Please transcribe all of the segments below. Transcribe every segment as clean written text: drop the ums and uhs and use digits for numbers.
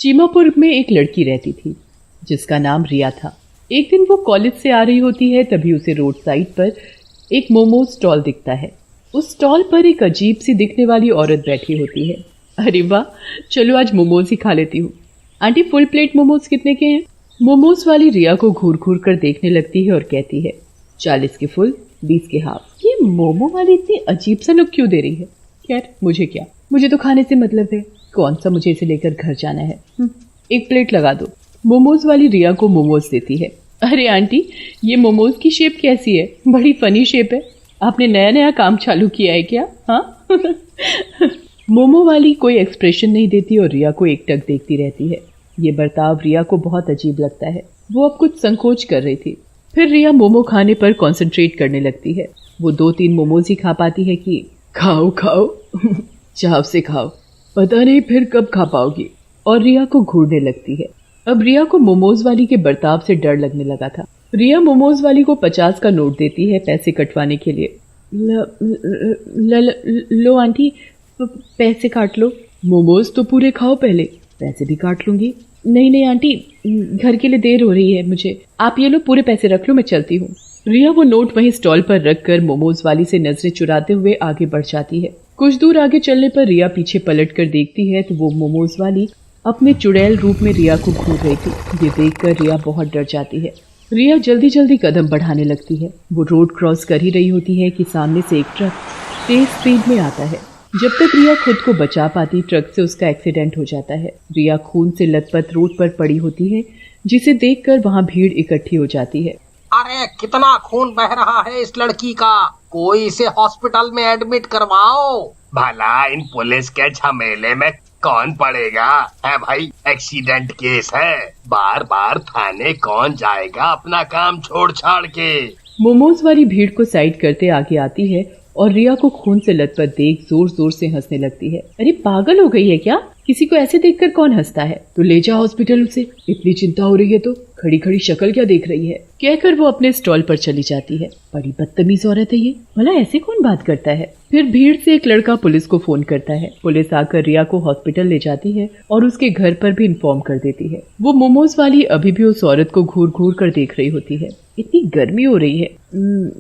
चीमापुर में एक लड़की रहती थी जिसका नाम रिया था। एक दिन वो कॉलेज से आ रही होती है, तभी उसे रोड साइड पर एक मोमोज स्टॉल दिखता है। उस स्टॉल पर एक अजीब सी दिखने वाली औरत बैठी होती है। अरे वाह, चलो आज मोमोज ही खा लेती हूँ। आंटी, फुल प्लेट मोमोज कितने के हैं? मोमोज वाली रिया को घूर घूर कर देखने लगती है और कहती है 40 के फुल, 20 के हाफ। ये मोमो वाली इतनी अजीब सा लुक क्यों दे रही है? खैर, मुझे क्या, मुझे तो खाने से मतलब है। कौन सा मुझे इसे लेकर घर जाना है। एक प्लेट लगा दो। मोमोज वाली रिया को मोमोज देती है। अरे आंटी, ये मोमोज की शेप कैसी है? बड़ी फनी शेप है। आपने नया नया काम चालू किया है क्या? हाँ। मोमो वाली कोई एक्सप्रेशन नहीं देती और रिया को एकटक देखती रहती है। ये बर्ताव रिया को बहुत अजीब लगता है। वो अब कुछ संकोच कर रही थी। फिर रिया मोमो खाने पर कंसंट्रेट करने लगती है। वो 2-3 मोमोज ही खा पाती है कि खाओ खाओ, चाव से खाओ, पता नहीं फिर कब खा पाओगी। और रिया को घूरने लगती है। अब रिया को मोमोज वाली के बर्ताव से डर लगने लगा था। रिया मोमोज वाली को 50 का नोट देती है पैसे कटवाने के लिए। लो आंटी, पैसे काट लो। मोमोज तो पूरे खाओ पहले, पैसे भी काट लूंगी। नहीं आंटी, घर के लिए देर हो रही है मुझे। आप ये लो, पूरे पैसे रख लो, मैं चलती हूँ। रिया वो नोट वहीं स्टॉल पर रखकर मोमोज वाली से नजरें चुराते हुए आगे बढ़ जाती है। कुछ दूर आगे चलने पर रिया पीछे पलट कर देखती है तो वो मोमोज वाली अपने चुड़ैल रूप में रिया को घूर रही थी। ये देखकर रिया बहुत डर जाती है। रिया जल्दी जल्दी कदम बढ़ाने लगती है। वो रोड क्रॉस कर ही रही होती है कि सामने से एक ट्रक तेज स्पीड में आता है। जब तक रिया खुद को बचा पाती, ट्रक से उसका एक्सीडेंट हो जाता है। रिया खून से लथपथ रोड पर पड़ी होती है, जिसे देखकर वहाँ भीड़ इकट्ठी हो जाती है। अरे कितना खून बह रहा है इस लड़की का, कोई इसे हॉस्पिटल में एडमिट करवाओ। भला इन पुलिस के झमेले में कौन पड़ेगा है भाई? एक्सीडेंट केस है, बार बार थाने कौन जाएगा अपना काम छोड़ छाड़ के। मोमोज वाली भीड़ को साइड करते आगे आती है और रिया को खून से लथपथ देख जोर जोर से हंसने लगती है। अरे पागल हो गई है क्या? किसी को ऐसे देखकर कौन हंसता है? तो ले जा हॉस्पिटल उसे। इतनी चिंता हो रही है तो खड़ी खड़ी शक्ल क्या देख रही है? कहकर वो अपने स्टॉल पर चली जाती है। बड़ी बदतमीज औरत है ये, भला ऐसे कौन बात करता है? फिर भीड़ से एक लड़का पुलिस को फोन करता है। पुलिस आकर रिया को हॉस्पिटल ले जाती है और उसके घर पर भी इन्फॉर्म कर देती है। वो मोमोज वाली अभी भी उस औरत को घूर घूर कर देख रही होती है। इतनी गर्मी हो रही है,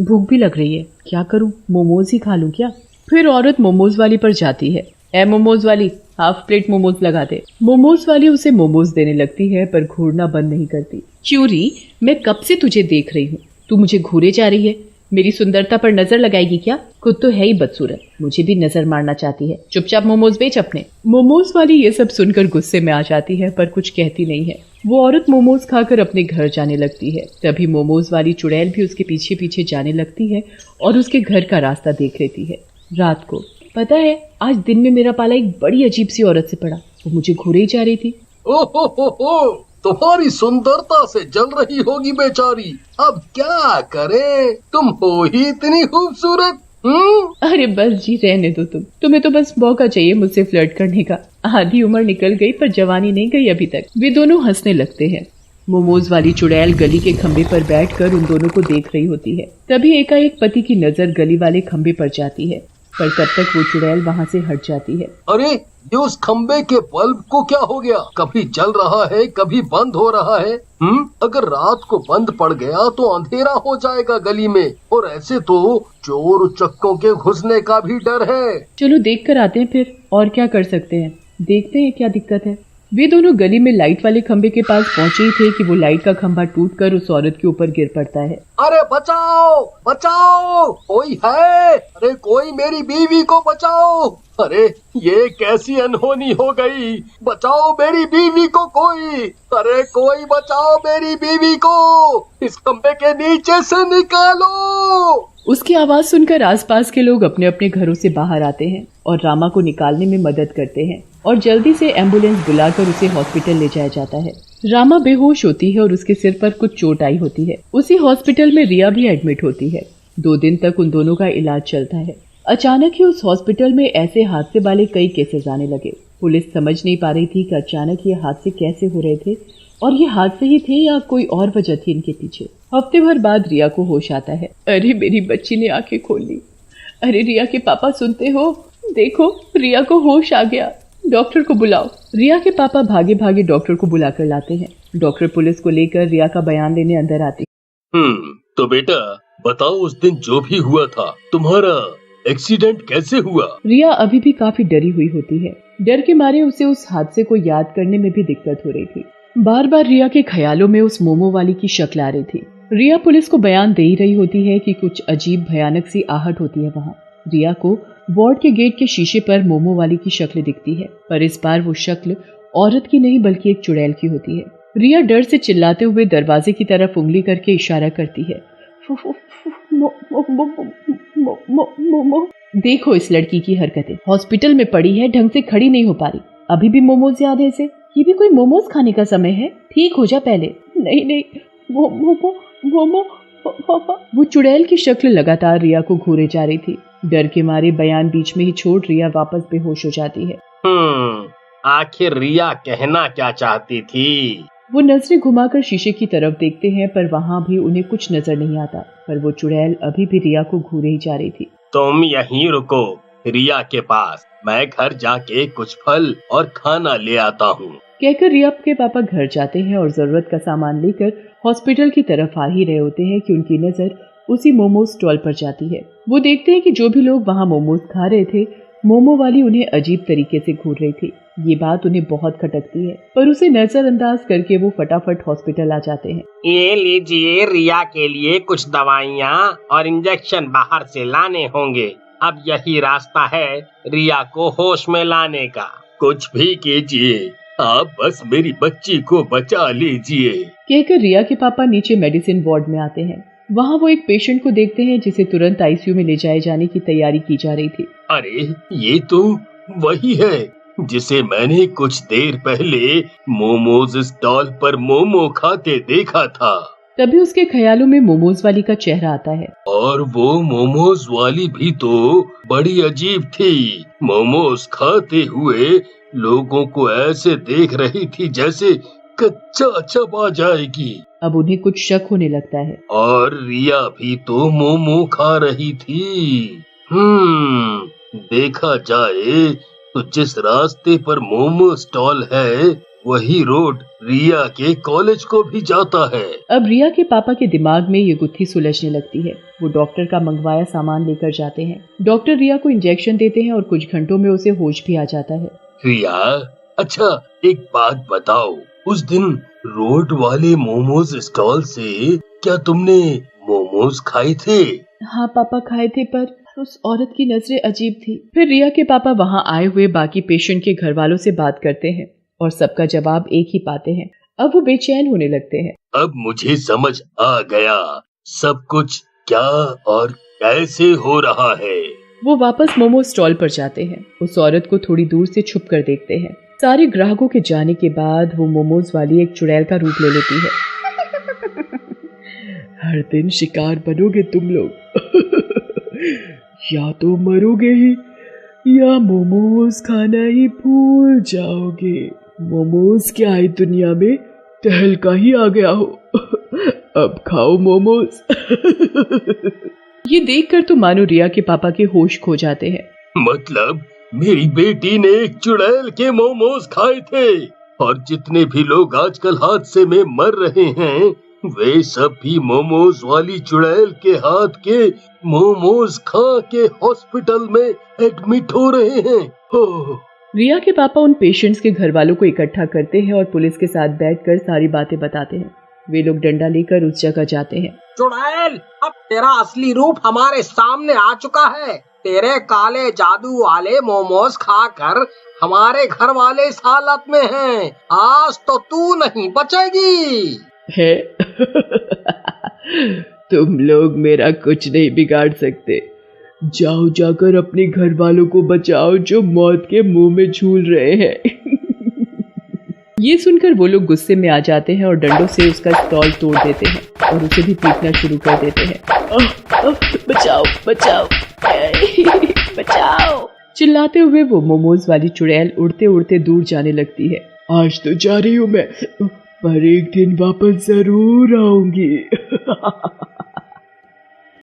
भूख भी लग रही है, क्या करूं, मोमोज ही खा लूं क्या? फिर औरत मोमोज वाली पर जाती है। ए मोमोज वाली, हाफ प्लेट मोमोज लगा दे। मोमोज वाली उसे मोमोज देने लगती है पर घूरना बंद नहीं करती। चूरी, मैं कब से तुझे देख रही हूँ, तू मुझे घूरे जा रही है। मेरी सुंदरता पर नजर लगाएगी क्या? खुद तो है ही बदसूरत, मुझे भी नजर मारना चाहती है। चुपचाप मोमोज बेच अपने। मोमोज वाली ये सब सुनकर गुस्से में आ जाती है पर कुछ कहती नहीं है। वो औरत मोमोज खाकर अपने घर जाने लगती है। तभी मोमोज वाली चुड़ैल भी उसके पीछे पीछे जाने लगती है और उसके घर का रास्ता देख लेती है। रात को, पता है, आज दिन में मेरा पाला एक बड़ी अजीब सी औरत से पड़ा। वो मुझे घूरे ही जा रही थी। ओहो, तुम्हारी सुंदरता से जल रही होगी बेचारी। अब क्या करे, तुम हो ही इतनी खूबसूरत। अरे बस जी, रहने दो तुम्हें तो बस मौका चाहिए मुझसे फ्लर्ट करने का। आधी उम्र निकल गई पर जवानी नहीं गई अभी तक। वे दोनों हंसने लगते हैं। मोमोज वाली चुड़ैल गली के खंबे पर बैठकर उन दोनों को देख रही होती है। तभी एकाएक पति की नजर गली वाले खंबे पर जाती है, पर तब तक वो चुड़ैल वहाँ से हट जाती है। अरे ये उस खंबे के बल्ब को क्या हो गया? कभी जल रहा है, कभी बंद हो रहा है। अगर रात को बंद पड़ गया तो अंधेरा हो जाएगा गली में, और ऐसे तो चोर उचक्कों के घुसने का भी डर है। चलो देख कर आते हैं फिर, और क्या कर सकते हैं, देखते हैं क्या दिक्कत है। वे दोनों गली में लाइट वाले खंबे के पास पहुंचे ही थे कि वो लाइट का खंभा टूटकर उस औरत के ऊपर गिर पड़ता है। अरे बचाओ बचाओ, कोई है? अरे कोई मेरी बीवी को बचाओ। अरे ये कैसी अनहोनी हो गई, बचाओ मेरी बीवी को कोई। अरे कोई बचाओ मेरी बीवी को, इस खंबे के नीचे से निकालो। उसकी आवाज सुनकर आसपास के लोग अपने अपने घरों से बाहर आते हैं और रामा को निकालने में मदद करते हैं और जल्दी से एम्बुलेंस बुलाकर उसे हॉस्पिटल ले जाया जाता है। रामा बेहोश होती है और उसके सिर पर कुछ चोट आई होती है। उसी हॉस्पिटल में रिया भी एडमिट होती है। 2 दिन तक उन दोनों का इलाज चलता है। अचानक ही उस हॉस्पिटल में ऐसे हादसे वाले कई केसेस आने लगे। पुलिस समझ नहीं पा रही थी कि अचानक ये हादसे कैसे हो रहे थे और ये हादसे ही थे या कोई और वजह थी इनके पीछे। हफ्ते भर बाद रिया को होश आता है। अरे मेरी बच्ची ने आंखें खोल ली। अरे रिया के पापा सुनते हो, देखो रिया को होश आ गया। डॉक्टर को बुलाओ। रिया के पापा भागे भागे डॉक्टर को बुलाकर लाते हैं। डॉक्टर पुलिस को लेकर रिया का बयान लेने अंदर आती। तो बेटा बताओ, उस दिन जो भी हुआ था तुम्हारा एक्सीडेंट कैसे हुआ? रिया अभी भी काफी डरी हुई होती है। डर के मारे उसे उस हादसे को याद करने में भी दिक्कत हो रही थी। बार बार रिया के ख्यालों में उस मोमो वाली की शक्ल आ रही थी। रिया पुलिस को बयान दे ही रही होती है कि कुछ अजीब भयानक सी आहट होती है वहाँ। रिया को वार्ड के गेट के शीशे पर मोमो वाली की शक्ल दिखती है, पर इस बार वो शक्ल औरत की नहीं बल्कि एक चुड़ैल की होती है। रिया डर से चिल्लाते हुए दरवाजे की तरफ उंगली करके इशारा करती है। देखो इस लड़की की हरकतें, हॉस्पिटल में पड़ी है, ढंग से खड़ी नहीं हो पा रही, अभी भी मोमोज याद है इसे। ये भी कोई मोमोज खाने का समय है, ठीक हो जा पहले। नहीं मोमो। वो चुड़ैल की शक्ल लगातार रिया को घूरे जा रही थी। डर के मारे बयान बीच में ही छोड़ रिया वापस बेहोश हो जाती है। आखिर रिया कहना क्या चाहती थी? वो नजरें घुमाकर शीशे की तरफ देखते हैं, पर वहाँ भी उन्हें कुछ नजर नहीं आता। पर वो चुड़ैल अभी भी रिया को घूरे ही जा रही थी। तुम यहीं रुको रिया के पास, मैं घर जाके कुछ फल और खाना ले आता हूँ। कहकर रिया के पापा घर जाते हैं और जरूरत का सामान लेकर हॉस्पिटल की तरफ आ ही रहे होते हैं कि उनकी नजर उसी मोमोज स्टॉल पर जाती है। वो देखते हैं कि जो भी लोग वहाँ मोमोज खा रहे थे, मोमो वाली उन्हें अजीब तरीके से घूर रही थी। ये बात उन्हें बहुत खटकती है, पर उसे नजरअंदाज करके वो फटाफट हॉस्पिटल आ जाते हैं। ये लीजिए, रिया के लिए कुछ दवाइयाँ और इंजेक्शन बाहर से लाने होंगे। अब यही रास्ता है रिया को होश में लाने का। कुछ भी कीजिए, आप बस मेरी बच्ची को बचा लीजिए। कहकर रिया के पापा नीचे मेडिसिन वार्ड में आते हैं। वहाँ वो एक पेशेंट को देखते हैं जिसे तुरंत आईसीयू में ले जाए जाने की तैयारी की जा रही थी। अरे ये तो वही है जिसे मैंने कुछ देर पहले मोमोज स्टॉल पर मोमो खाते देखा था। तभी उसके ख्यालों में मोमोज वाली का चेहरा आता है। और वो मोमोज वाली भी तो बड़ी अजीब थी। मोमोज खाते हुए लोगों को ऐसे देख रही थी जैसे कच्चा चबा जाएगी। अब उन्हें कुछ शक होने लगता है। और रिया भी तो मोमो खा रही थी। देखा जाए तो जिस रास्ते पर मोमो स्टॉल है वही रोड रिया के कॉलेज को भी जाता है। अब रिया के पापा के दिमाग में ये गुत्थी सुलझने लगती है। वो डॉक्टर का मंगवाया सामान लेकर जाते हैं। डॉक्टर रिया को इंजेक्शन देते हैं और कुछ घंटों में उसे होश भी आ जाता है। रिया, अच्छा एक बात बताओ, उस दिन रोड वाले मोमोज स्टॉल से क्या तुमने मोमोज खाए थे? हाँ पापा खाए थे, पर उस औरत की नजरें अजीब थी। फिर रिया के पापा वहाँ आए हुए बाकी पेशेंट के घर वालों से बात करते हैं और सबका जवाब एक ही पाते हैं। अब वो बेचैन होने लगते हैं। अब मुझे समझ आ गया सब कुछ क्या और कैसे हो रहा है। वो वापस मोमो स्टॉल पर जाते हैं। उस औरत को थोड़ी दूर से छुप कर देखते हैं। सारे ग्राहकों के जाने के बाद वो मोमोज वाली एक चुड़ैल का रूप ले लेती है। हर दिन शिकार बनोगे तुम लोग। या तो मरोगे ही या मोमोज खाना ही भूल जाओगे। मोमोज क्या है दुनिया में, तहलका ही आ गया हो। अब खाओ मोमोज। ये देखकर तो मानो रिया के पापा के होश खो जाते हैं। मतलब मेरी बेटी ने एक चुड़ैल के मोमोज खाए थे और जितने भी लोग आजकल हादसे में मर रहे हैं वे सब भी मोमोज वाली चुड़ैल के हाथ के मोमोज खा के हॉस्पिटल में एडमिट हो रहे हैं। रिया के पापा उन पेशेंट्स के घर वालों को इकट्ठा करते हैं और पुलिस के साथ बैठकर सारी बातें बताते हैं। वे लोग डंडा लेकर उस जगह जाते हैं। चुड़ैल, अब तेरा असली रूप हमारे सामने आ चुका है। तेरे काले जादू वाले मोमोज खाकर हमारे घर वाले इस हालत में हैं। आज तो तू नहीं बचेगी। है तुम लोग मेरा कुछ नहीं बिगाड़ सकते। जाओ जाकर अपने घर वालों को बचाओ जो मौत के मुंह में झूल रहे हैं। ये सुनकर वो लोग गुस्से में आ जाते हैं और डंडों से उसका स्टॉल तोड़ देते हैं और उसे भी पीटना शुरू कर देते हैं। बचाओ बचाओ बचाओ। चिल्लाते हुए वो मोमोज वाली चुड़ैल उड़ते उड़ते दूर जाने लगती है। आज तो जा रही हूँ मैं, पर एक दिन वापस जरूर आऊंगी।